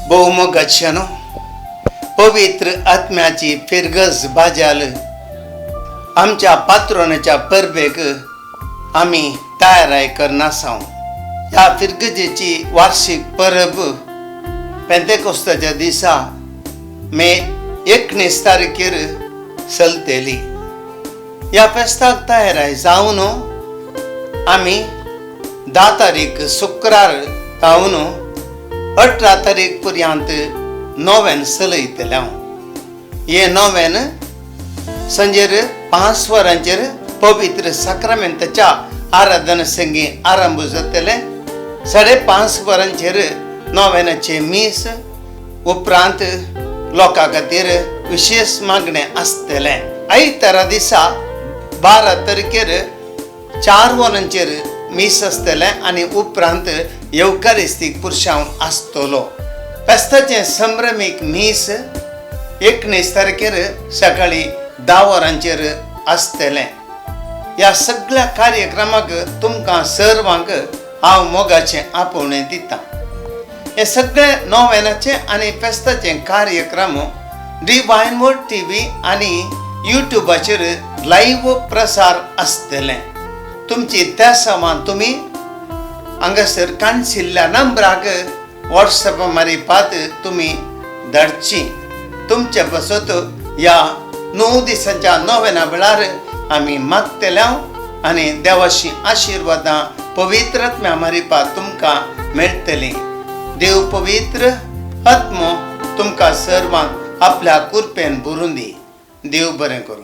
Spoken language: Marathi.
बहुमोगाच्यानो पवित्र आत्म्याची फिरगज बाजाल आमच्या पात्रोनाच्या परबेक आम्ही तयाराय करना साव ह्या फिरगजेची वार्षिक परब पेंतेकोस्ताच्या दिसा मे 19 तारखेर चलतेली. या फेस्ताक तयाराय जावन आम्ही 10 तारीख शुक्रार जावन 18 तारीख पर्यंत नोवेन चलयतले. हे नोवेन संजेर 5 वरांचेर पवित्र साक्रामेंताच्या आराधना संगी आरंभ जातले. 5:30 वरांचेर नोवेनाचे मीस उपरांत लोकां खातीर विशेष मागणे आसतले. आयतारा दिसा 12 तारखेर 4 वरांचेर मीस आसतले आनी उपरांत येवकारिस्तीक पुरशावन आसतलो. फेस्ताचे संभ्रमीक मीस 19 तारखेर सकाळी 10 वरांचेर आसतले. ह्या सगळ्या कार्यक्रमाक तुमकां सर्वांक हांव मोगाचें आपोवणें दिता. हे सगळे नोवेनाचे आनी फेस्ताचे कार्यक्रम डिवायन वर्ड टीव्ही आनी युट्यूबाचेर लाईव्ह प्रसार आसतले. तुमची त्या समान तुम्ही हांगासर काणशिल्ल्या नंबराक व्हॉट्सअप मारिपात तुम्ही धाडची. तुमचे बसत ह्या 9 दिसांच्या नोवेना वेळार आमी मागतले आनी देवाची आशिर्वादां पवित्र आत्म्या मारिपात तुमकां मेळटली. देव पवित्र आत्मो तुमकां सर्वांक आपल्या कृपेन भरून दी. देव बरें करूं.